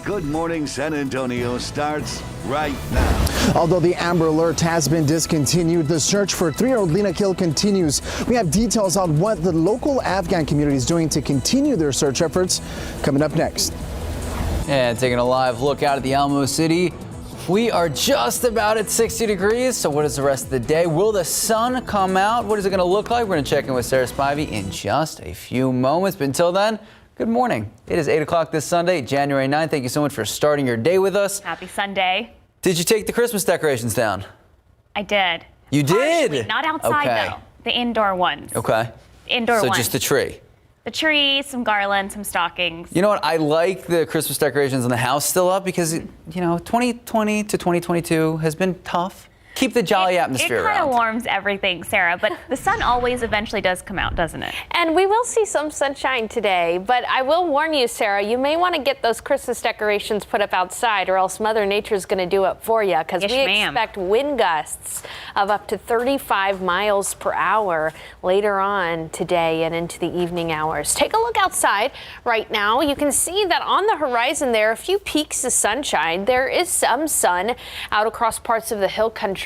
Good Morning San Antonio starts right now. Although the Amber Alert has been discontinued, the search for 3-year-old Lena Kill continues. We have details on what the local Afghan community is doing to continue their search efforts coming up next. And taking a live look out at the Alamo City. We are just about at 60 degrees. So what is the rest of the day? Will the sun come out? What is it going to look like? We're going to check in with Sarah Spivey in just a few moments. But until then, good morning. It is 8 o'clock this Sunday, January 9th. Thank you so much for starting your day with us. Happy Sunday. Did you take the Christmas decorations down? I did. You did? Partially, not outside, okay. though. The indoor ones. Okay. Indoor so ones. just the tree? The tree, some garland, some stockings. You know what? I like the Christmas decorations in the house still up because, 2020 to 2022 has been tough. Keep the jolly atmosphere around. It kind of warms everything, Sarah, but the sun always eventually does come out, doesn't it? And we will see some sunshine today, but I will warn you, Sarah, you may want to get those Christmas decorations put up outside or else Mother Nature is going to do it for you because we expect wind gusts of up to 35 miles per hour later on today and into the evening hours. Take a look outside right now. You can see that on the horizon there are a few peaks of sunshine. There is some sun out across parts of the hill country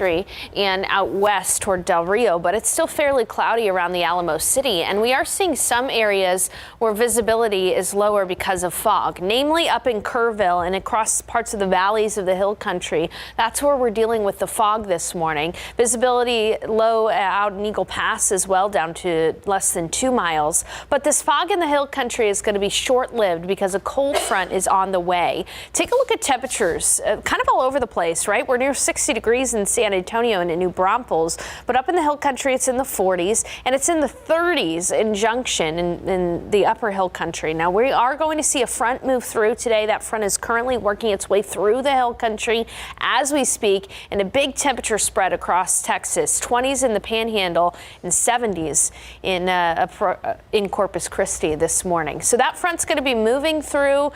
and out west toward Del Rio, but it's still fairly cloudy around the Alamo City, and we are seeing some areas where visibility is lower because of fog, namely up in Kerrville and across parts of the valleys of the hill country. That's where we're dealing with the fog this morning. Visibility low out in Eagle Pass as well, down to less than 2 miles, but this fog in the hill country is going to be short-lived because a cold front is on the way. Take a look at temperatures, kind of all over the place, right? We're near 60 degrees in San Antonio and in New Braunfels, but up in the hill country it's in the 40s and it's in the 30s in Junction in the upper hill country. Now we are going to see a front move through today. That front is currently working its way through the hill country as we speak, and a big temperature spread across Texas. 20s in the Panhandle and 70s in Corpus Christi this morning. So that front's going to be moving through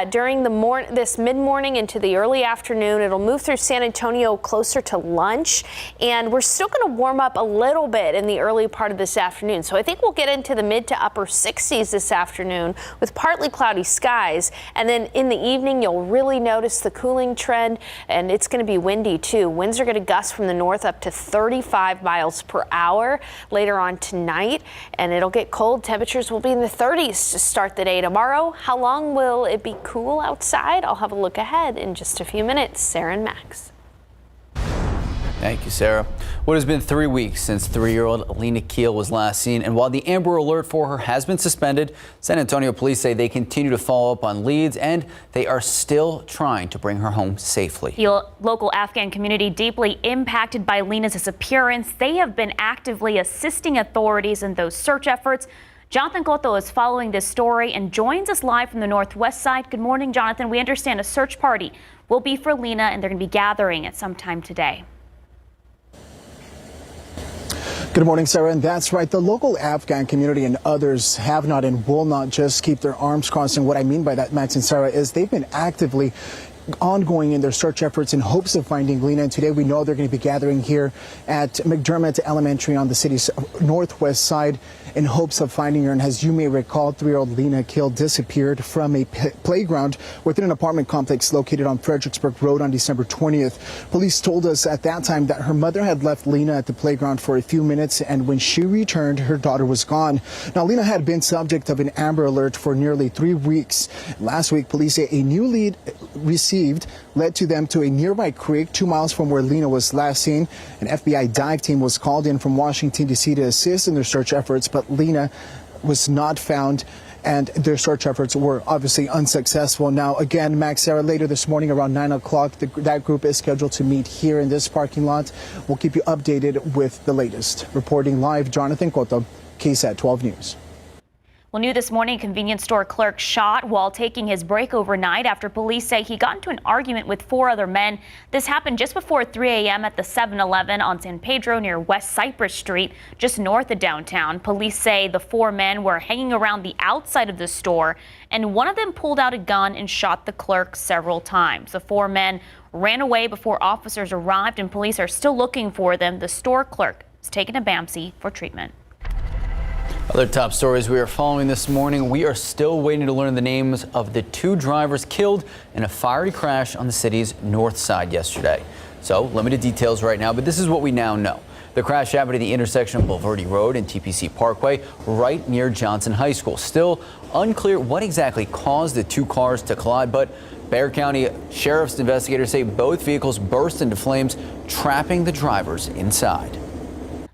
during this mid-morning into the early afternoon. It'll move through San Antonio closer to lunch, and we're still going to warm up a little bit in the early part of this afternoon. So I think we'll get into the mid to upper 60s this afternoon with partly cloudy skies, and then in the evening you'll really notice the cooling trend, and it's going to be windy too. Winds are going to gust from the north up to 35 miles per hour later on tonight, and it'll get cold. Temperatures will be in the 30s to start the day tomorrow. How long will it be cool outside? I'll have a look ahead in just a few minutes. Sarah and Max. Thank you, Sarah. What has been 3 weeks since 3-year-old Lena Kill was last seen, and while the Amber Alert for her has been suspended, San Antonio police say they continue to follow up on leads and they are still trying to bring her home safely. The local Afghan community deeply impacted by Lena's disappearance. They have been actively assisting authorities in those search efforts. Jonathan Cotto is following this story and joins us live from the northwest side. Good morning, Jonathan. We understand a search party will be for Lena and they're going to be gathering at some time today. Good morning, Sarah. And that's right. The local Afghan community and others have not and will not just keep their arms crossed. And what I mean by that, Max and Sarah, is they've been actively ongoing in their search efforts in hopes of finding Lena. And today we know they're going to be gathering here at McDermott Elementary on the city's northwest side in hopes of finding her. And as you may recall, 3-year-old Lena Kill disappeared from a playground within an apartment complex located on Fredericksburg Road on December 20th. Police told us at that time that her mother had left Lena at the playground for a few minutes, and when she returned, her daughter was gone. Now, Lena had been subject of an Amber Alert for nearly 3 weeks. Last week, police say a new lead led to them to a nearby creek 2 miles from where Lena was last seen. An FBI dive team was called in from Washington, D.C. to assist in their search efforts, but Lena was not found, and their search efforts were obviously unsuccessful. Now, again, Max, Sarah, later this morning around 9 o'clock, that group is scheduled to meet here in this parking lot. We'll keep you updated with the latest. Reporting live, Jonathan Cotto, KSAT 12 News. Well, new this morning, a convenience store clerk shot while taking his break overnight after police say he got into an argument with 4 other men. This happened just before 3 a.m. at the 7-Eleven on San Pedro near West Cypress Street, just north of downtown. Police say the 4 men were hanging around the outside of the store, and one of them pulled out a gun and shot the clerk several times. The 4 men ran away before officers arrived, and police are still looking for them. The store clerk is taken to BAMC for treatment. Other top stories we are following this morning. We are still waiting to learn the names of the 2 drivers killed in a fiery crash on the city's north side yesterday. So limited details right now, but this is what we now know. The crash happened at the intersection of Bulverde Road and TPC Parkway, right near Johnson High School. Still unclear what exactly caused the 2 cars to collide, but Bexar County Sheriff's investigators say both vehicles burst into flames, trapping the drivers inside.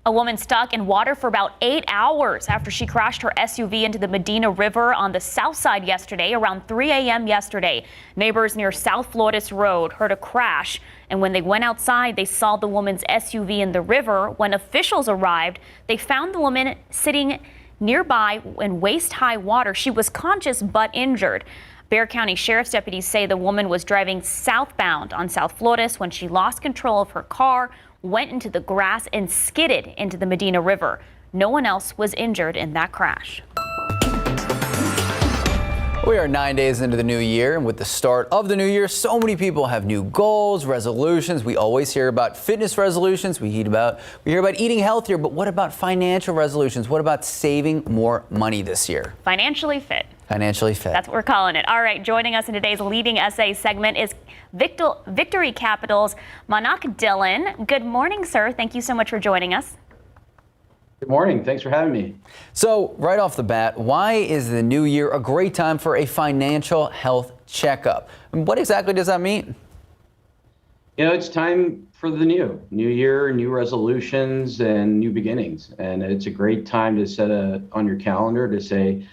A woman stuck in water for about 8 hours after she crashed her SUV into the Medina River on the south side yesterday around 3 a.m. yesterday. Neighbors near South Flores Road heard a crash, and when they went outside, they saw the woman's SUV in the river. When officials arrived, they found the woman sitting nearby in waist-high water. She was conscious but injured. Bexar County Sheriff's deputies say the woman was driving southbound on South Flores when she lost control of her car, went into the grass and skidded into the Medina River. No one else was injured in that crash. We are 9 days into the new year, and with the start of the new year, so many people have new goals, resolutions. We always hear about fitness resolutions. We hear about eating healthier, but what about financial resolutions? What about saving more money this year? Financially fit. Financially fit. That's what we're calling it. All right, joining us in today's leading essay segment is Victory Capital's Manak Dillon. Good morning, sir. Thank you so much for joining us. Good morning. Thanks for having me. So right off the bat, why is the new year a great time for a financial health checkup? And what exactly does that mean? You know, it's time for the new year, new resolutions and new beginnings. And it's a great time to set on your calendar to say,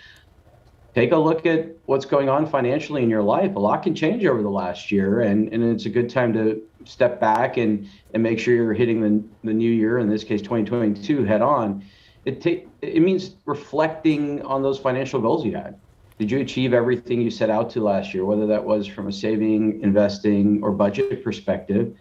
take a look at what's going on financially in your life. A lot can change over the last year, and it's a good time to step back and make sure you're hitting the new year, in this case 2022, head on. It means reflecting on those financial goals you had. Did you achieve everything you set out to last year, whether that was from a saving, investing, or budget perspective?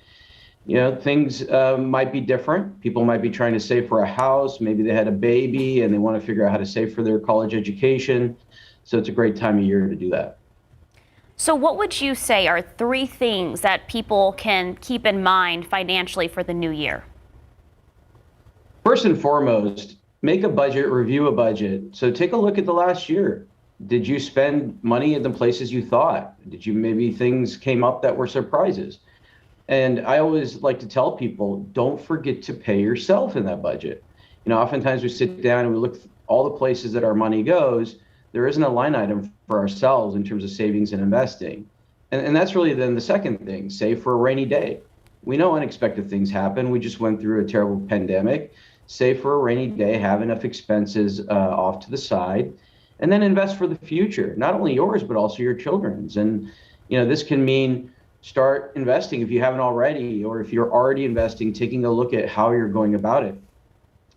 You know, things might be different. People might be trying to save for a house. Maybe they had a baby and they want to figure out how to save for their college education. So it's a great time of year to do that. So what would you say are 3 things that people can keep in mind financially for the new year? First and foremost, make a budget, review a budget. So take a look at the last year. Did you spend money at the places you thought? Did you maybe things came up that were surprises? And I always like to tell people, don't forget to pay yourself in that budget. You know, oftentimes we sit down and we look at all the places that our money goes. There isn't a line item for ourselves in terms of savings and investing. And that's really then the second thing, save for a rainy day. We know unexpected things happen. We just went through a terrible pandemic. Save for a rainy day, have enough expenses off to the side, and then invest for the future, not only yours, but also your children's. And, you know, this can mean start investing if you haven't already, or if you're already investing, taking a look at how you're going about it.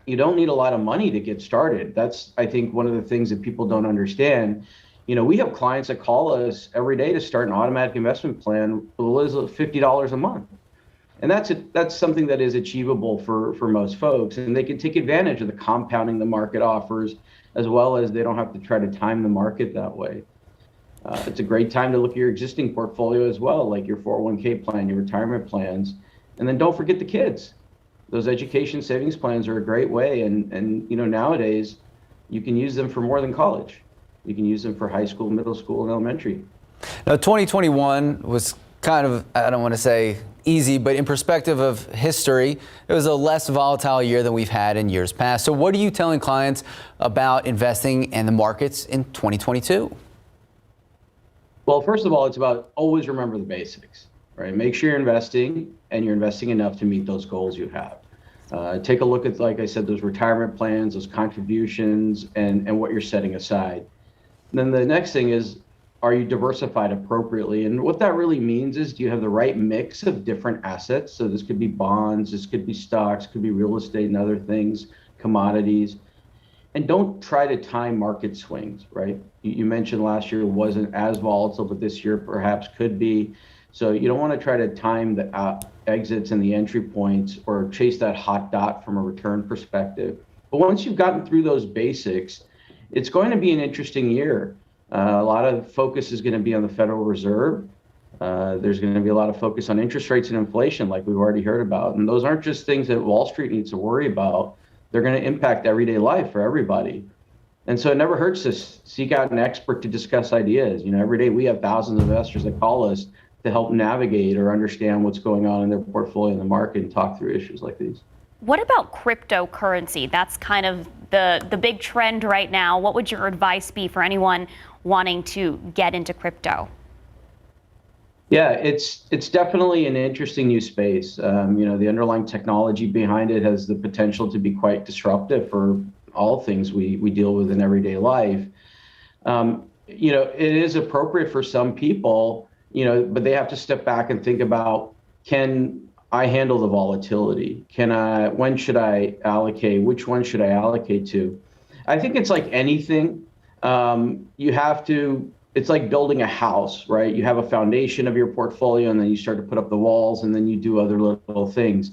You don't need a lot of money to get started. That's, I think, one of the things that people don't understand. You know, we have clients that call us every day to start an automatic investment plan with $50 a month. And that's something that is achievable for most folks. And they can take advantage of the compounding the market offers, as well as they don't have to try to time the market that way. It's a great time to look at your existing portfolio as well, like your 401k plan, your retirement plans. And then don't forget the kids. Those education savings plans are a great way, and you know, nowadays you can use them for more than college. You can use them for high school, middle school, and elementary. Now, 2021 was kind of, I don't want to say easy, but in perspective of history, it was a less volatile year than we've had in years past. So what are you telling clients about investing in the markets in 2022? Well, first of all, it's about always remember the basics. Right? Make sure you're investing and you're investing enough to meet those goals you have. Take a look at, like I said, those retirement plans, those contributions, and what you're setting aside. And then the next thing is, are you diversified appropriately? And what that really means is, do you have the right mix of different assets? So this could be bonds, this could be stocks, could be real estate and other things, commodities. And don't try to time market swings, right? You mentioned last year wasn't as volatile, but this year perhaps could be. So you don't want to try to time the exits and the entry points or chase that hot dot from a return perspective. But once you've gotten through those basics, it's going to be an interesting year. A lot of focus is going to be on the Federal Reserve. There's going to be a lot of focus on interest rates and inflation, like we've already heard about. And those aren't just things that Wall Street needs to worry about. They're going to impact everyday life for everybody. And so it never hurts to seek out an expert to discuss ideas. Every day we have thousands of investors that call us to help navigate or understand what's going on in their portfolio in the market and talk through issues like these. What about cryptocurrency? That's kind of the big trend right now. What would your advice be for anyone wanting to get into crypto? Yeah, it's definitely an interesting new space. The underlying technology behind it has the potential to be quite disruptive for all things we deal with in everyday life. It is appropriate for some people, but they have to step back and think about, can I handle the volatility? When should I allocate? Which one should I allocate to? I think it's like anything. It's like building a house, right? You have a foundation of your portfolio, and then you start to put up the walls, and then you do other little things.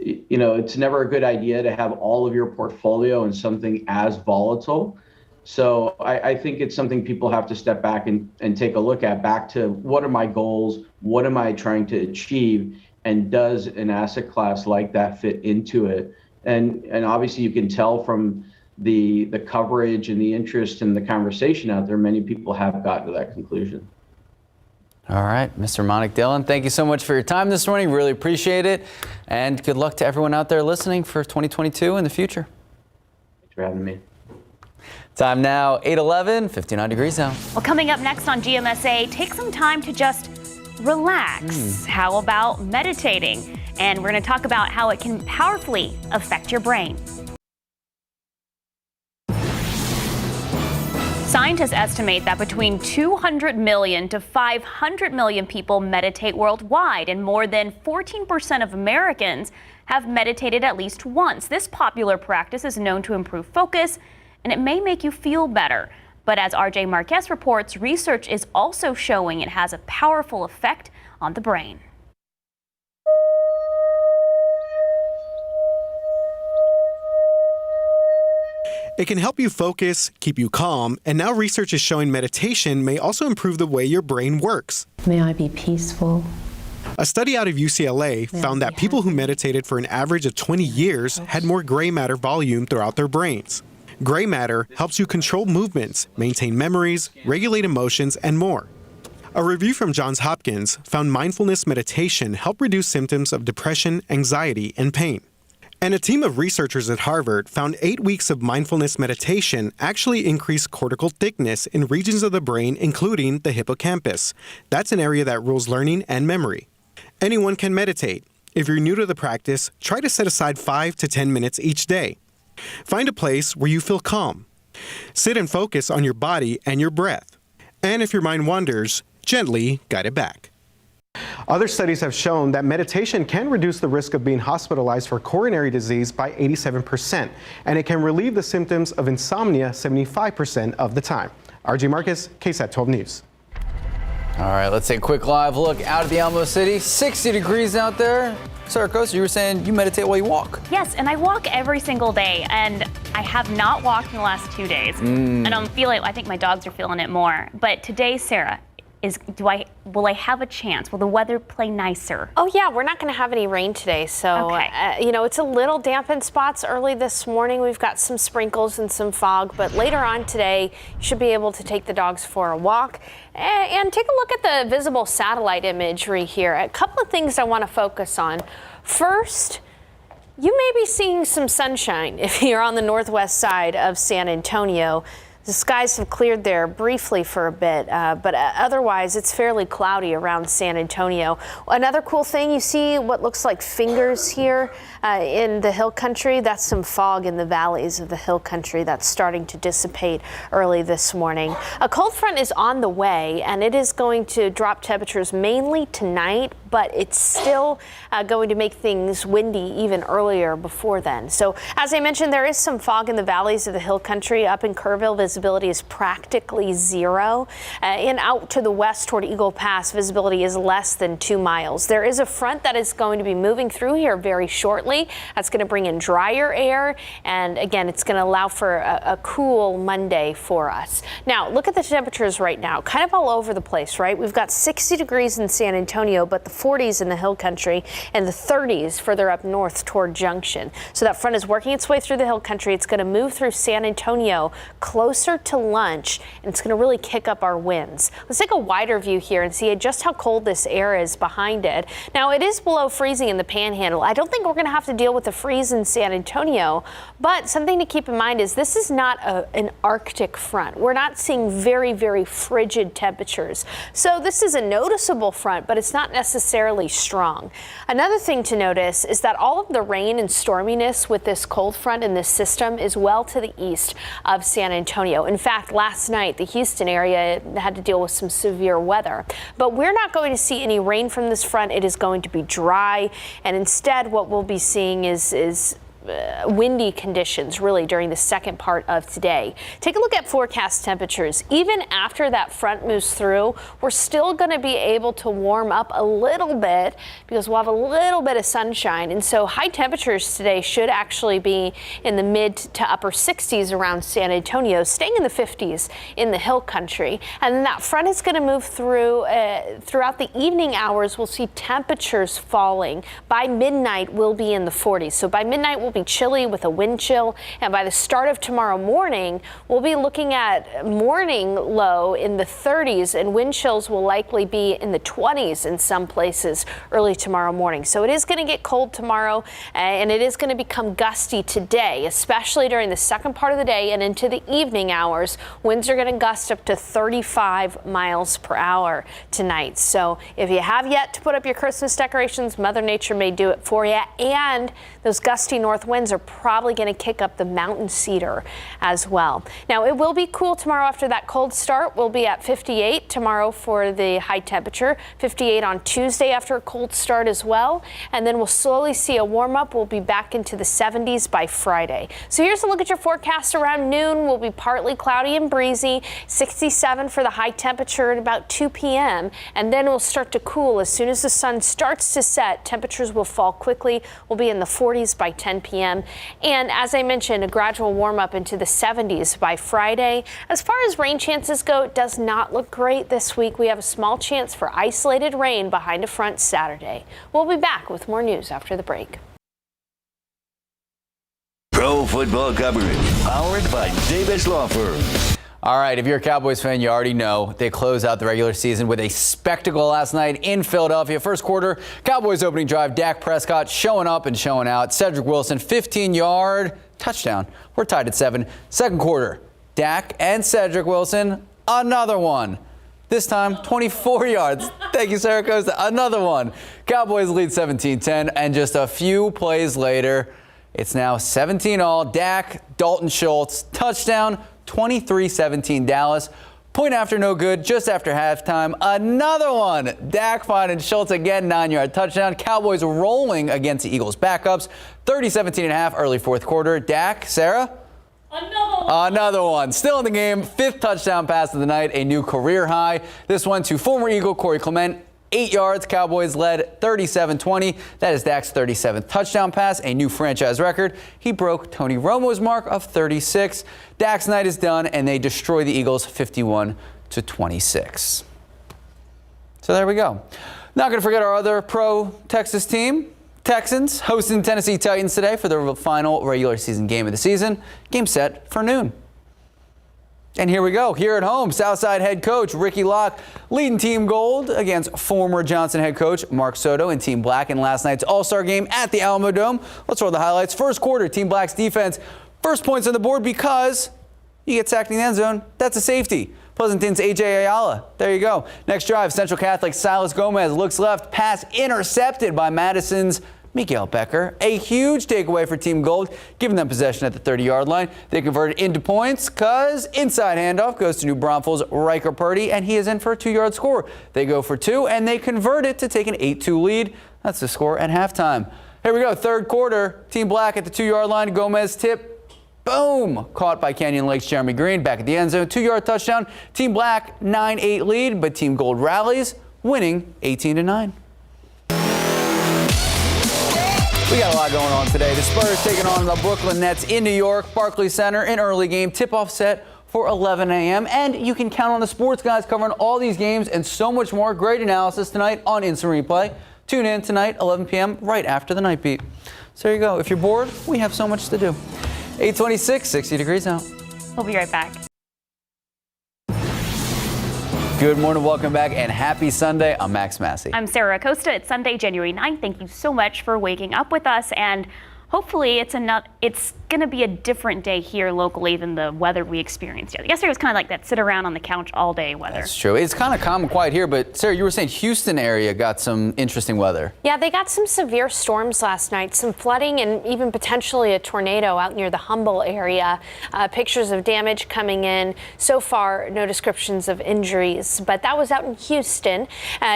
It's never a good idea to have all of your portfolio in something as volatile. So I think it's something people have to step back and take a look at, back to what are my goals? What am I trying to achieve? And does an asset class like that fit into it? And obviously you can tell from the coverage and the interest and the conversation out there, many people have gotten to that conclusion. All right, Mr. Monick Dillon, thank you so much for your time this morning. Really appreciate it. And good luck to everyone out there listening for 2022 and the future. Thanks for having me. Time now, 8:11, 59 degrees out. Well, coming up next on GMSA, take some time to just relax. How about meditating? And we're going to talk about how it can powerfully affect your brain. Scientists estimate that between 200 million to 500 million people meditate worldwide, and more than 14% of Americans have meditated at least once. This popular practice is known to improve focus, and it may make you feel better. But as RJ Marquez reports, research is also showing it has a powerful effect on the brain. It can help you focus, keep you calm, and now research is showing meditation may also improve the way your brain works. May I be peaceful? A study out of UCLA found that people who meditated for an average of 20 years had more gray matter volume throughout their brains. Gray matter helps you control movements, maintain memories, regulate emotions, and more. A review from Johns Hopkins found mindfulness meditation helped reduce symptoms of depression, anxiety, and pain. And a team of researchers at Harvard found 8 weeks of mindfulness meditation actually increased cortical thickness in regions of the brain, including the hippocampus. That's an area that rules learning and memory. Anyone can meditate. If you're new to the practice, try to set aside 5 to 10 minutes each day. Find a place where you feel calm. Sit and focus on your body and your breath. And if your mind wanders, gently guide it back. Other studies have shown that meditation can reduce the risk of being hospitalized for coronary disease by 87%, and it can relieve the symptoms of insomnia 75% of the time. RJ Marquez, KSAT 12 News. All right, let's take a quick live look out at the Alamo City. 60 degrees out there. Sarah Costa, you were saying you meditate while you walk. Yes, and I walk every single day, and I have not walked in the last 2 days. And I think my dogs are feeling it more. But today, Sarah, will I have a chance? Will the weather play nicer? Oh yeah, we're not going to have any rain today, so okay. It's a little damp in spots early this morning. We've got some sprinkles and some fog, but later on today, you should be able to take the dogs for a walk and take a look at the visible satellite imagery here. A couple of things I want to focus on. First, you may be seeing some sunshine if you're on the northwest side of San Antonio. The skies have cleared there briefly for a bit, but otherwise it's fairly cloudy around San Antonio. Another cool thing, you see what looks like fingers here in the hill country. That's some fog in the valleys of the hill country that's starting to dissipate early this morning. A cold front is on the way, and it is going to drop temperatures mainly tonight, but it's still going to make things windy even earlier before then. So as I mentioned, there is some fog in the valleys of the hill country. Up in Kerrville, visibility is practically zero. And out to the west toward Eagle Pass, visibility is less than 2 miles. There is a front that is going to be moving through here very shortly. That's going to bring in drier air. And again, it's going to allow for a cool Monday for us. Now, look at the temperatures right now, kind of all over the place, right? We've got 60 degrees in San Antonio, but the 40s in the hill country and the 30s further up north toward Junction. So that front is working its way through the hill country. It's going to move through San Antonio closer to lunch, and it's going to really kick up our winds. Let's take a wider view here and see just how cold this air is behind it. Now, it is below freezing in the Panhandle. I don't think we're going to have to deal with the freeze in San Antonio, but something to keep in mind is this is not an Arctic front. We're not seeing very, very frigid temperatures. So this is a noticeable front, but it's not necessarily strong. Another thing to notice is that all of the rain and storminess with this cold front in this system is well to the east of San Antonio. In fact, last night, the Houston area had to deal with some severe weather. But we're not going to see any rain from this front. It is going to be dry, and instead what we'll be seeing is windy conditions really during the second part of today. Take a look at forecast temperatures. Even after that front moves through, we're still going to be able to warm up a little bit because we'll have a little bit of sunshine. And so high temperatures today should actually be in the mid to upper 60s around San Antonio, staying in the 50s in the hill country. And then that front is going to move through throughout the evening hours. We'll see temperatures falling. By midnight, we'll be in the 40s. So by midnight, we'll be chilly with a wind chill, and by the start of tomorrow morning, we'll be looking at morning low in the 30s, and wind chills will likely be in the 20s in some places early tomorrow morning. So it is going to get cold tomorrow, and it is going to become gusty today, especially during the second part of the day and into the evening hours. Winds are going to gust up to 35 miles per hour tonight. So if you have yet to put up your Christmas decorations, Mother Nature may do it for you, and those gusty north winds are probably going to kick up the mountain cedar as well. Now, it will be cool tomorrow after that cold start. We'll be at 58 tomorrow for the high temperature, 58 on Tuesday after a cold start as well. And then we'll slowly see a warm up. We'll be back into the 70s by Friday. So here's a look at your forecast. Around noon, we'll be partly cloudy and breezy, 67 for the high temperature at about 2 p.m. And then we'll start to cool as soon as the sun starts to set. Temperatures will fall quickly. We'll be in the 40s by 10 p.m. And as I mentioned, a gradual warm up into the 70s by Friday. As far as rain chances go, it does not look great this week. We have a small chance for isolated rain behind a front Saturday. We'll be back with more news after the break. Pro football coverage powered by Davis Law Firm. All right, if you're a Cowboys fan, you already know they close out the regular season with a spectacle last night in Philadelphia. First quarter, Cowboys opening drive, Dak Prescott showing up and showing out. Cedric Wilson, 15-yard touchdown. We're tied at 7. Second quarter, Dak and Cedric Wilson, another one. This time, 24 yards. Thank you, Sarah Costa. Another one. Cowboys lead 17-10, and just a few plays later, it's now 17-all. Dak, Dalton Schultz, touchdown. 23-17 Dallas. Point after no good, just after halftime. Another one. Dak finding Schultz again, 9-yard touchdown. Cowboys rolling against the Eagles backups. 30-17.5 early fourth quarter. Dak, Sarah? Another one. Still in the game. 5th touchdown pass of the night, a new career high. This one to former Eagle Corey Clement. 8 yards. Cowboys led 37-20. That is Dak's 37th touchdown pass, a new franchise record. He broke Tony Romo's mark of 36. Dak's night is done, and they destroy the Eagles 51-26. So there we go. Not going to forget our other pro Texas team. Texans hosting Tennessee Titans today for their final regular season game of the season. Game set for noon. And here we go. Here at home, Southside head coach Ricky Locke leading Team Gold against former Johnson head coach Mark Soto and Team Black in last night's All-Star game at the Alamo Dome. Let's roll the highlights. First quarter, Team Black's defense. First points on the board because you get sacked in the end zone. That's a safety. Pleasanton's A.J. Ayala. There you go. Next drive, Central Catholic Silas Gomez looks left. Pass intercepted by Madison's Miguel Becker. A huge takeaway for Team Gold, giving them possession at the 30-yard line. They converted into points because inside handoff goes to New Braunfels' Riker Purdy, and he is in for a 2-yard score. They go for 2, and they convert it to take an 8-2 lead. That's the score at halftime. Here we go. Third quarter. Team Black at the 2-yard line. Gomez tip. Boom! Caught by Canyon Lake's Jeremy Green back at the end zone. 2-yard touchdown. Team Black 9-8 lead, but Team Gold rallies, winning 18-9. We got a lot going on today. The Spurs taking on the Brooklyn Nets in New York, Barclays Center, an early game. Tip-off set for 11 a.m. And you can count on the sports guys covering all these games and so much more. Great analysis tonight on Instant Replay. Tune in tonight, 11 p.m., right after the night beat. So there you go. If you're bored, we have so much to do. 826, 60 degrees out. We'll be right back. Good morning, welcome back, and happy Sunday. I'm Max Massey. I'm Sarah Acosta. It's Sunday, January 9th. Thank you so much for waking up with us, and hopefully it's going to be a different day here locally than the weather we experienced yesterday. Yesterday was kind of like that sit around on the couch all day weather. That's true. It's kind of calm and quiet here, but Sarah, you were saying Houston area got some interesting weather. Yeah, they got some severe storms last night, some flooding and even potentially a tornado out near the Humble area. Pictures of damage coming in. So far, no descriptions of injuries, but that was out in Houston.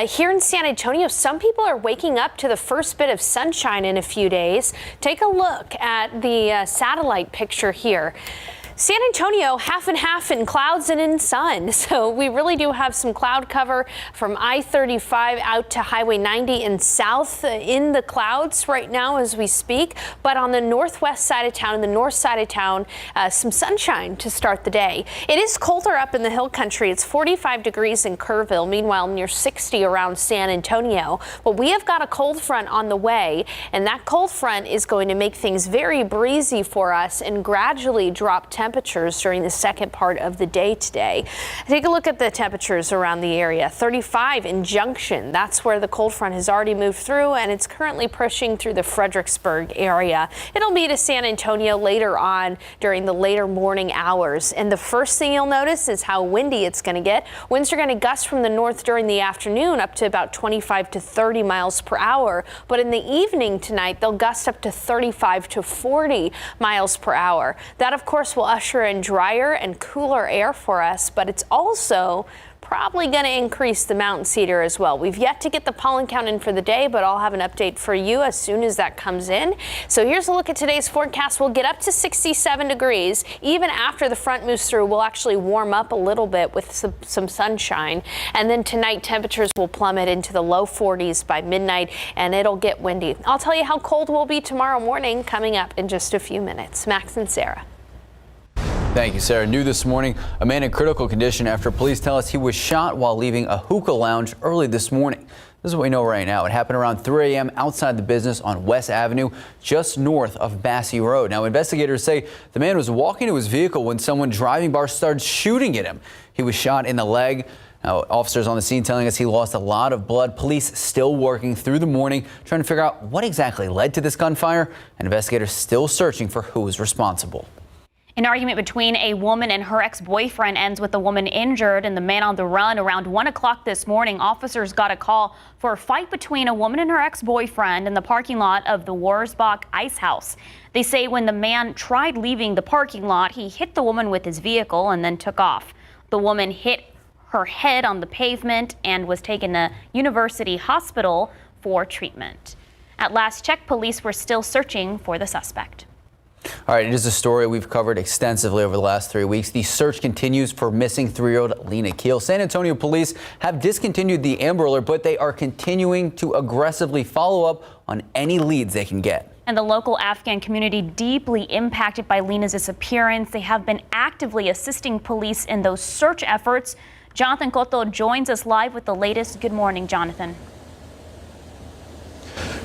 Here in San Antonio, some people are waking up to the first bit of sunshine in a few days. Take a look at the satellite picture here. San Antonio, half and half in clouds and in sun. So we really do have some cloud cover from I-35 out to Highway 90 and south in the clouds right now as we speak. But on the northwest side of town and the north side of town, some sunshine to start the day. It is colder up in the hill country. It's 45 degrees in Kerrville, meanwhile near 60 around San Antonio. But we have got a cold front on the way, and that cold front is going to make things very breezy for us and gradually drop temperatures during the second part of the day today. Take a look at the temperatures around the area. 35 in Junction. That's where the cold front has already moved through, and it's currently pushing through the Fredericksburg area. It'll be to San Antonio later on during the later morning hours. And the first thing you'll notice is how windy it's going to get. Winds are going to gust from the north during the afternoon up to about 25 to 30 miles per hour. But in the evening tonight, they'll gust up to 35 to 40 miles per hour. That, of course, will usher in drier and cooler air for us, but it's also probably going to increase the mountain cedar as well. We've yet to get the pollen count in for the day, but I'll have an update for you as soon as that comes in. So here's a look at today's forecast. We'll get up to 67 degrees. Even after the front moves through, we'll actually warm up a little bit with some sunshine. And then tonight, temperatures will plummet into the low 40s by midnight, and it'll get windy. I'll tell you how cold we'll be tomorrow morning coming up in just a few minutes. Max and Sarah. Thank you, Sarah. New this morning, a man in critical condition after police tell us he was shot while leaving a hookah lounge early this morning. This is what we know right now. It happened around 3 a.m. outside the business on West Avenue, just north of Bassey Road. Now, investigators say the man was walking to his vehicle when someone driving by started shooting at him. He was shot in the leg. Now, officers on the scene telling us he lost a lot of blood. Police still working through the morning, trying to figure out what exactly led to this gunfire, and investigators still searching for who is responsible. An argument between a woman and her ex-boyfriend ends with the woman injured and the man on the run. Around 1 o'clock this morning, officers got a call for a fight between a woman and her ex-boyfriend in the parking lot of the Wurzbach Ice House. They say when the man tried leaving the parking lot, he hit the woman with his vehicle and then took off. The woman hit her head on the pavement and was taken to University Hospital for treatment. At last check, police were still searching for the suspect. All right, it is a story we've covered extensively over the last 3 weeks. The search continues for missing 3-year-old Lena Keel. San Antonio police have discontinued the Amber Alert, but they are continuing to aggressively follow up on any leads they can get. And the local Afghan community deeply impacted by Lena's disappearance. They have been actively assisting police in those search efforts. Jonathan Cotto joins us live with the latest. Good morning, Jonathan.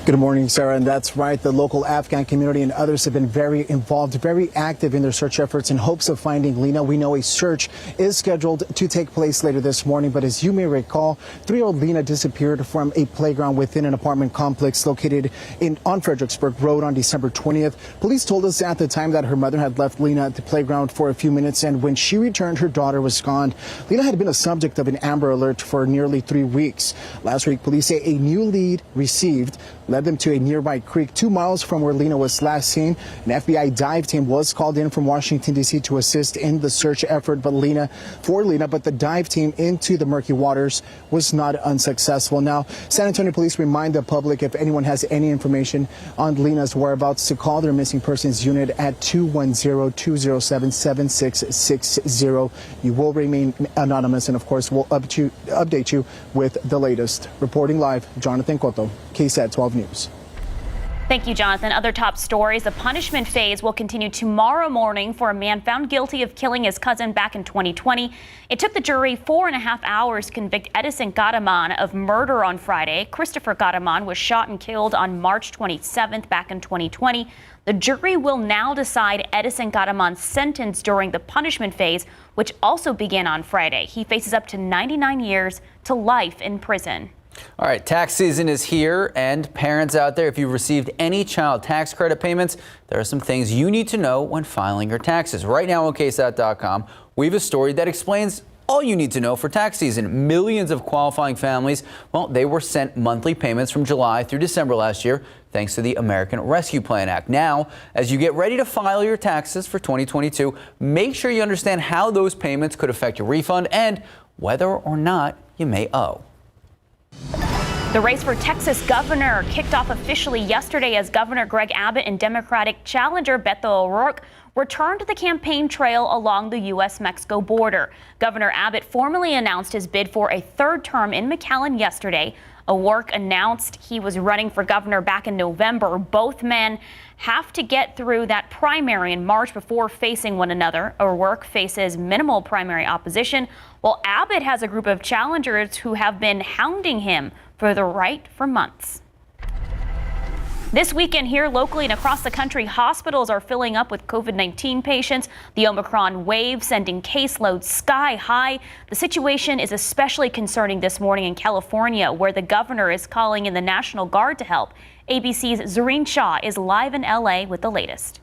Good morning, Sarah. And that's right. The local Afghan community and others have been very involved, very active in their search efforts in hopes of finding Lena. We know a search is scheduled to take place later this morning. But as you may recall, 3-year-old Lena disappeared from a playground within an apartment complex located on Fredericksburg Road on December 20th. Police told us at the time that her mother had left Lena at the playground for a few minutes. And when she returned, her daughter was gone. Lena had been a subject of an Amber Alert for nearly 3 weeks. Last week, police say a new lead received led them to a nearby creek 2 miles from where Lena was last seen. An FBI dive team was called in from Washington, D.C. to assist in the search effort, but the dive team into the murky waters was not unsuccessful. Now, San Antonio police remind the public if anyone has any information on Lena's whereabouts to call their missing persons unit at 210-207-7660. You will remain anonymous, and of course, we'll update you with the latest. Reporting live, Jonathan Cotto, KSAT 12 News. Thank you, Jonathan. Other top stories. The punishment phase will continue tomorrow morning for a man found guilty of killing his cousin back in 2020. It took the jury 4.5 hours to convict Edison Gadaman of murder on Friday. Christopher Gadaman was shot and killed on March 27th back in 2020. The jury will now decide Edison Gadaman's sentence during the punishment phase, which also began on Friday. He faces up to 99 years to life in prison. All right, tax season is here, and parents out there, if you've received any child tax credit payments, there are some things you need to know when filing your taxes. Right now on KSAT.com, we have a story that explains all you need to know for tax season. Millions of qualifying families, well, they were sent monthly payments from July through December last year, thanks to the American Rescue Plan Act. Now, as you get ready to file your taxes for 2022, make sure you understand how those payments could affect your refund and whether or not you may owe. The race for Texas governor kicked off officially yesterday as Governor Greg Abbott and Democratic challenger Beto O'Rourke returned to the campaign trail along the U.S.-Mexico border. Governor Abbott formally announced his bid for a third term in McAllen yesterday. O'Rourke announced he was running for governor back in November. Both men have to get through that primary in March before facing one another. O'Rourke faces minimal primary opposition, while Abbott has a group of challengers who have been hounding him for the right for months. This weekend here locally and across the country, hospitals are filling up with COVID-19 patients. The Omicron wave sending caseloads sky high. The situation is especially concerning this morning in California, where the governor is calling in the National Guard to help. ABC's Zareen Shah is live in LA with the latest.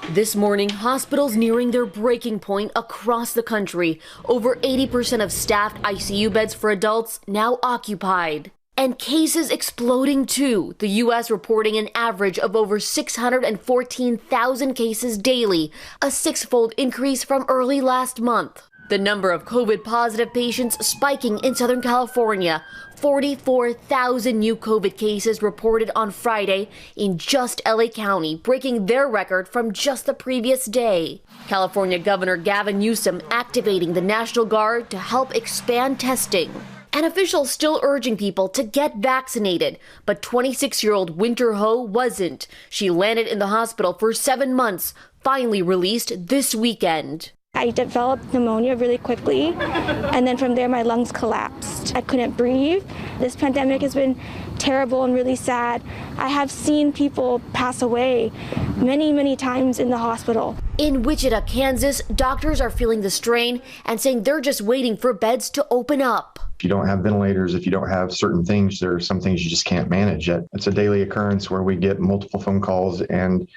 This morning, hospitals nearing their breaking point across the country. Over 80% of staffed ICU beds for adults now occupied. And cases exploding too. The U.S. reporting an average of over 614,000 cases daily, a six-fold increase from early last month. The number of COVID positive patients spiking in Southern California. 44,000 new COVID cases reported on Friday in just LA County, breaking their record from just the previous day. California Governor Gavin Newsom activating the National Guard to help expand testing. And officials still urging people to get vaccinated. But 26-year-old Winter Ho wasn't. She landed in the hospital for 7 months, finally released this weekend. I developed pneumonia really quickly, and then from there my lungs collapsed. I couldn't breathe. This pandemic has been terrible and really sad. I have seen people pass away many times in the hospital. In Wichita, Kansas, doctors are feeling the strain and saying they're just waiting for beds to open up. If you don't have ventilators, if you don't have certain things, there are some things you just can't manage yet. It's a daily occurrence where we get multiple phone calls and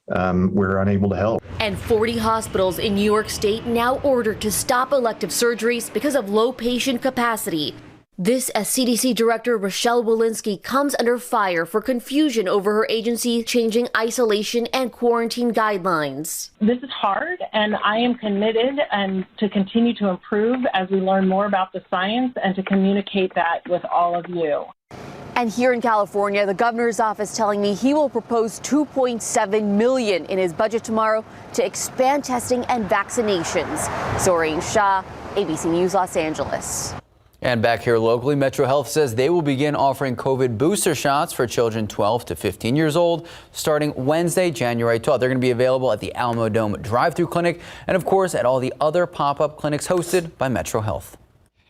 we're unable to help. And 40 hospitals in New York State now ordered to stop elective surgeries because of low patient capacity. This as CDC Director Rochelle Walensky comes under fire for confusion over her agency changing isolation and quarantine guidelines. This is hard, and I am committed and to continue to improve as we learn more about the science and to communicate that with all of you. And here in California, the governor's office telling me he will propose $2.7 million in his budget tomorrow to expand testing and vaccinations. Zoreen Shah, ABC News, Los Angeles. And back here locally, Metro Health says they will begin offering COVID booster shots for children 12 to 15 years old starting Wednesday, January 12th. They're going to be available at the Alamo Dome drive-through clinic and, of course, at all the other pop-up clinics hosted by Metro Health.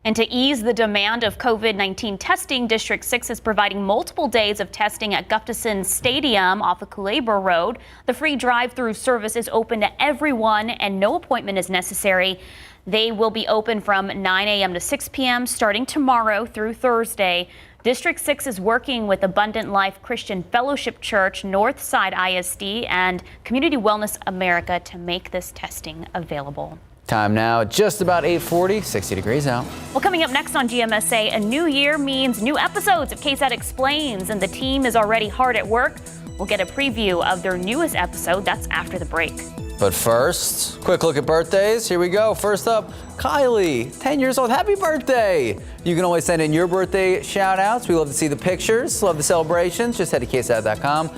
And to ease the demand of COVID-19 testing, District 6 is providing multiple days of testing at Gustafson Stadium off of Culebra Road. The free drive-through service is open to everyone and no appointment is necessary. They will be open from 9 a.m. to 6 p.m. starting tomorrow through Thursday. District 6 is working with Abundant Life Christian Fellowship Church, Northside ISD, and Community Wellness America to make this testing available. Time now, just about 8:40, 60 degrees out. Well, coming up next on GMSA, a new year means new episodes of KSAT Explains, and the team is already hard at work. We'll get a preview of their newest episode. That's after the break. But first, quick look at birthdays. Here we go. First up, Kylie, 10 years old. Happy birthday. You can always send in your birthday shout outs. We love to see the pictures, love the celebrations. Just head to KSAT.com.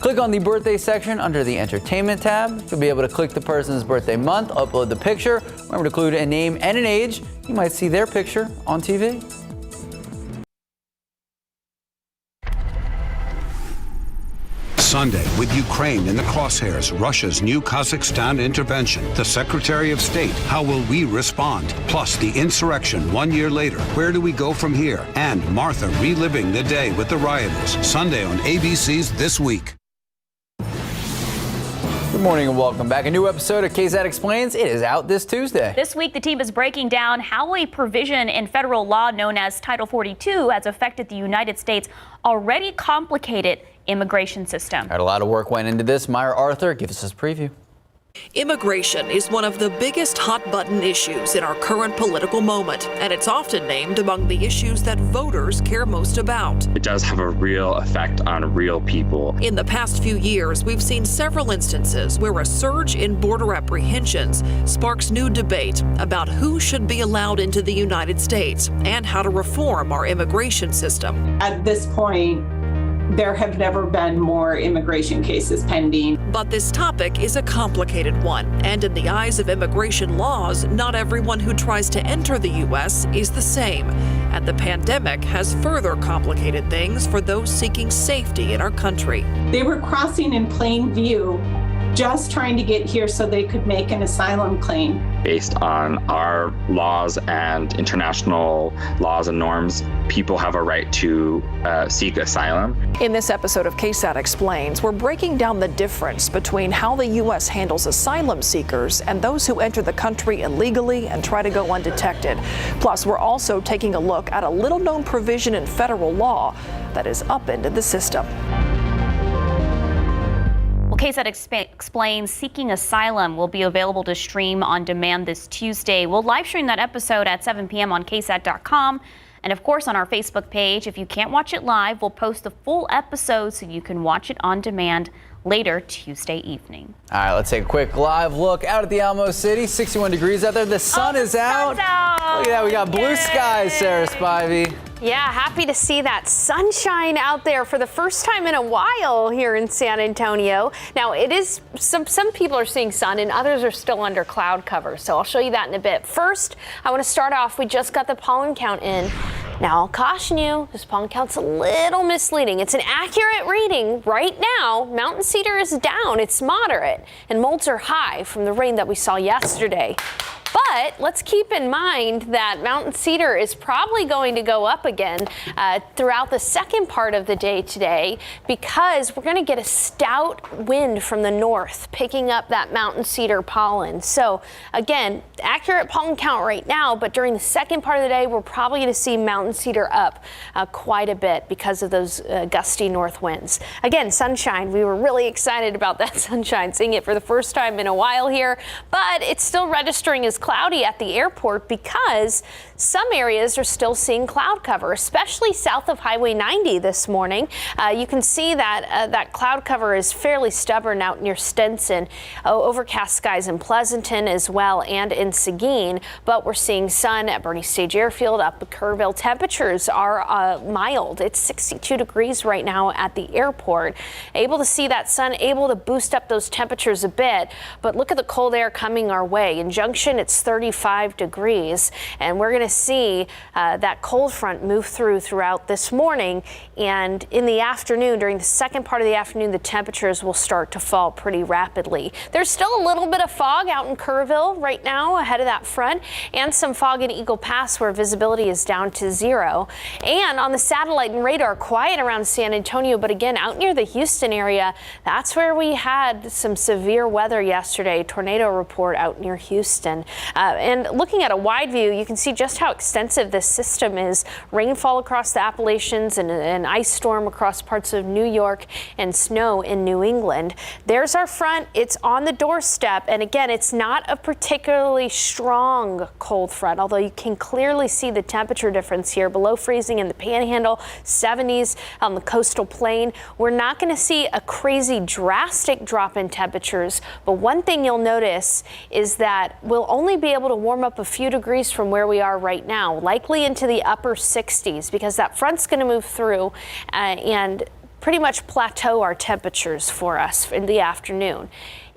Click on the birthday section under the entertainment tab. You'll be able to click the person's birthday month, upload the picture. Remember to include a name and an age. You might see their picture on TV. Sunday, with Ukraine in the crosshairs, Russia's new Kazakhstan intervention, the Secretary of State, how will we respond? Plus, the insurrection 1 year later, where do we go from here? And Martha reliving the day with the rioters. Sunday on ABC's This Week. Good morning and welcome back. A new episode of KSAT Explains. It is out this Tuesday. This week, the team is breaking down how a provision in federal law known as Title 42 has affected the United States' already complicated immigration system. A lot of work went into this. Myra Arthur gives us a preview. Immigration is one of the biggest hot-button issues in our current political moment, and it's often named among the issues that voters care most about. It does have a real effect on real people. In the past few years, we've seen several instances where a surge in border apprehensions sparks new debate about who should be allowed into the United States and how to reform our immigration system. At this point, there have never been more immigration cases pending. But this topic is a complicated one, and in the eyes of immigration laws, not everyone who tries to enter the U.S. is the same. And the pandemic has further complicated things for those seeking safety in our country. They were crossing in plain view, just trying to get here so they could make an asylum claim. Based on our laws and international laws and norms, people have a right to seek asylum. In this episode of KSAT Explains, we're breaking down the difference between how the U.S. handles asylum seekers and those who enter the country illegally and try to go undetected. Plus, we're also taking a look at a little-known provision in federal law that has upended the system. KSAT Explains Seeking Asylum will be available to stream on demand this Tuesday. We'll live stream that episode at 7 p.m. on KSAT.com and, of course, on our Facebook page. If you can't watch it live, we'll post the full episode so you can watch it on demand later Tuesday evening. All right, let's take a quick live look out at the Alamo City. 61 degrees out there. The sun is out. Look at that. We got blue skies, Sarah Spivey. Yeah, happy to see that sunshine out there for the first time in a while here in San Antonio. Now, it is some people are seeing sun and others are still under cloud cover, so I'll show you that in a bit. First, I want to start off, we just got the pollen count in. Now, I'll caution you, this pollen count's a little misleading. It's an accurate reading. Right now, mountain cedar is down, it's moderate, and molds are high from the rain that we saw yesterday. But let's keep in mind that mountain cedar is probably going to go up again throughout the second part of the day today, because we're going to get a stout wind from the north picking up that mountain cedar pollen. So again, accurate pollen count right now, but during the second part of the day, we're probably going to see mountain cedar up quite a bit because of those gusty north winds. Again, sunshine. We were really excited about that sunshine, seeing it for the first time in a while here, but it's still registering as cloudy at the airport because some areas are still seeing cloud cover, especially south of Highway 90 this morning. You can see that that cloud cover is fairly stubborn out near Stinson, overcast skies in Pleasanton as well and in Seguin, but we're seeing sun at Bernie Stage Airfield, up at Kerrville. Temperatures are mild. It's 62 degrees right now at the airport. Able to see that sun, able to boost up those temperatures a bit, but look at the cold air coming our way. In Junction, it's 35 degrees, and we're going to see that cold front move throughout this morning, and in the afternoon, during the second part of the afternoon, the temperatures will start to fall pretty rapidly. There's still a little bit of fog out in Kerrville right now ahead of that front, and some fog in Eagle Pass where visibility is down to 0. And on the satellite and radar, quiet around San Antonio, but again, out near the Houston area, that's where we had some severe weather yesterday. Tornado report out near Houston. And looking at a wide view, you can see just how extensive this system is. Rainfall across the Appalachians and an ice storm across parts of New York and snow in New England. There's our front. It's on the doorstep. And again, it's not a particularly strong cold front, although you can clearly see the temperature difference here. Below freezing in the Panhandle, 70s on the coastal plain. We're not going to see a crazy drastic drop in temperatures, but one thing you'll notice is that we'll only be able to warm up a few degrees from where we are right now, likely into the upper 60s, because that front's going to move through and pretty much plateau our temperatures for us in the afternoon.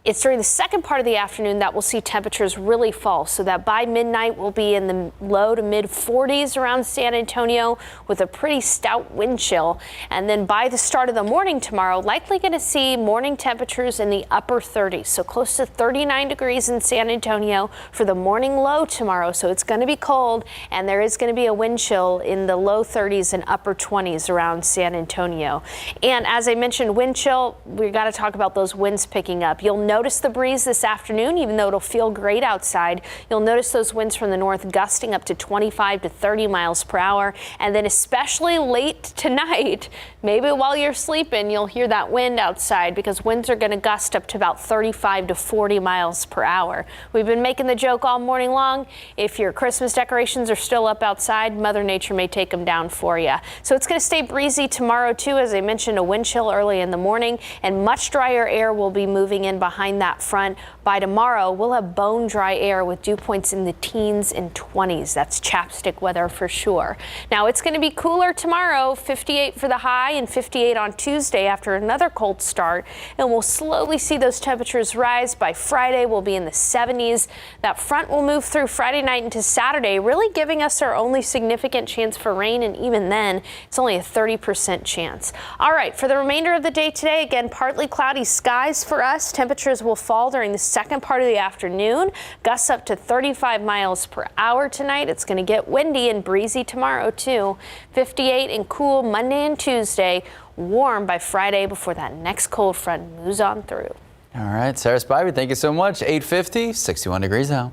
It's during the second part of the afternoon that we'll see temperatures really fall, so that by midnight we'll be in the low to mid 40s around San Antonio with a pretty stout wind chill. And then by the start of the morning tomorrow, likely going to see morning temperatures in the upper 30s, so close to 39 degrees in San Antonio for the morning low tomorrow. So it's going to be cold, and there is going to be a wind chill in the low 30s and upper 20s around San Antonio. And as I mentioned, wind chill, we got to talk about those winds picking up. You'll notice the breeze this afternoon, even though it'll feel great outside. You'll notice those winds from the north gusting up to 25 to 30 miles per hour. And then especially late tonight, maybe while you're sleeping, you'll hear that wind outside, because winds are going to gust up to about 35 to 40 miles per hour. We've been making the joke all morning long. If your Christmas decorations are still up outside, Mother Nature may take them down for you. So it's going to stay breezy tomorrow too. As I mentioned, a wind chill early in the morning, and much drier air will be moving in behind that front. By tomorrow, we'll have bone dry air with dew points in the teens and 20s. That's chapstick weather for sure. Now it's going to be cooler tomorrow, 58 for the high and 58 on Tuesday after another cold start. And we'll slowly see those temperatures rise. By Friday, we'll be in the 70s. That front will move through Friday night into Saturday, really giving us our only significant chance for rain. And even then, it's only a 30% chance. All right, for the remainder of the day today, again, partly cloudy skies for us. Temperatures will fall during the second part of the afternoon. Gusts up to 35 miles per hour tonight. It's going to get windy and breezy tomorrow too. 58 and cool Monday and Tuesday. Warm by Friday before that next cold front moves on through. All right, Sarah Spivey, thank you so much. 8:50, 61 degrees out.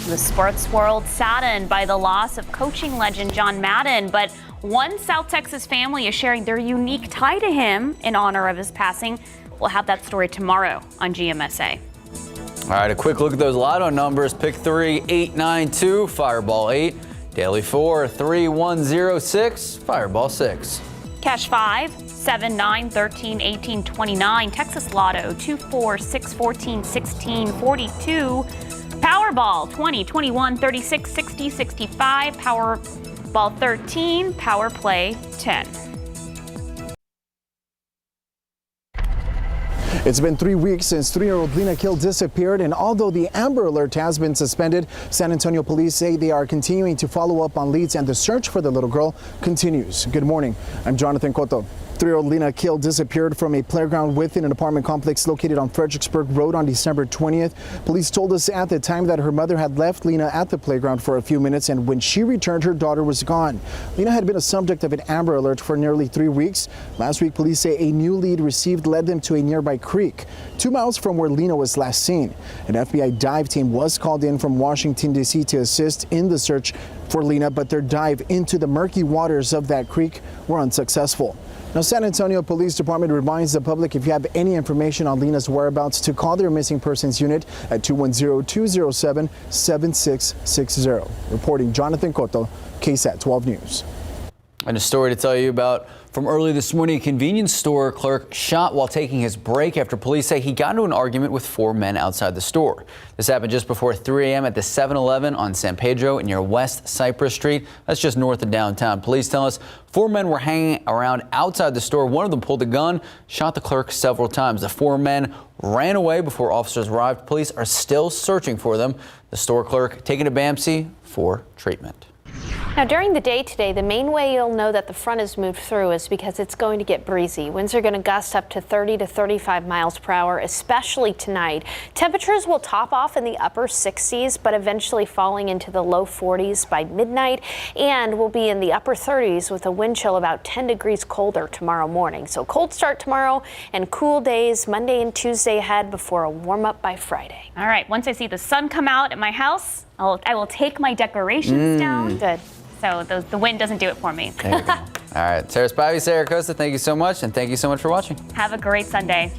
The sports world saddened by the loss of coaching legend John Madden, but one South Texas family is sharing their unique tie to him in honor of his passing. We'll have that story tomorrow on GMSA. All right, a quick look at those lotto numbers. Pick 3, 892, Fireball 8. Daily 4, 3, 1, 0, 6, Fireball 6. Cash 5, 7, 9, 13, 18, 29. Texas Lotto 2, 4, 6, 14, 16, 42. Powerball 20, 21, 36, 60, 65. Powerball 13. Power Play 10. It's been 3 weeks since 3-year-old Lena Kill disappeared, and although the Amber Alert has been suspended, San Antonio police say they are continuing to follow up on leads, and the search for the little girl continues. Good morning. I'm Jonathan Cotto. 3-year-old Lena Kill disappeared from a playground within an apartment complex located on Fredericksburg Road on December 20th. Police told us at the time that her mother had left Lena at the playground for a few minutes, and when she returned, her daughter was gone. Lena had been a subject of an Amber Alert for nearly 3 weeks. Last week, police say a new lead received led them to a nearby creek 2 miles from where Lena was last seen. An FBI dive team was called in from Washington, D.C. to assist in the search for Lena, but their dive into the murky waters of that creek were unsuccessful. Now, San Antonio Police Department reminds the public, if you have any information on Lena's whereabouts, to call their missing persons unit at 210-207-7660. Reporting, Jonathan Cotto, KSAT 12 News. And a story to tell you about from early this morning. A convenience store clerk shot while taking his break after police say he got into an argument with 4 men outside the store. This happened just before 3 a.m. at the 7-Eleven on San Pedro near West Cypress Street. That's just north of downtown. Police tell us 4 men were hanging around outside the store. One of them pulled a gun, shot the clerk several times. The 4 men ran away before officers arrived. Police are still searching for them. The store clerk taken to BAMC for treatment. Now, during the day today, the main way you'll know that the front has moved through is because it's going to get breezy. Winds are going to gust up to 30 to 35 miles per hour, especially tonight. Temperatures will top off in the upper 60s, but eventually falling into the low 40s by midnight, and will be in the upper 30s with a wind chill about 10 degrees colder tomorrow morning. So cold start tomorrow and cool days Monday and Tuesday ahead before a warm up by Friday. All right, once I see the sun come out at my house, I will take my decorations down. Good. So the wind doesn't do it for me. There you go. All right, Sarah Spivey, Sarah Costa, thank you so much, and thank you so much for watching. Have a great Sunday.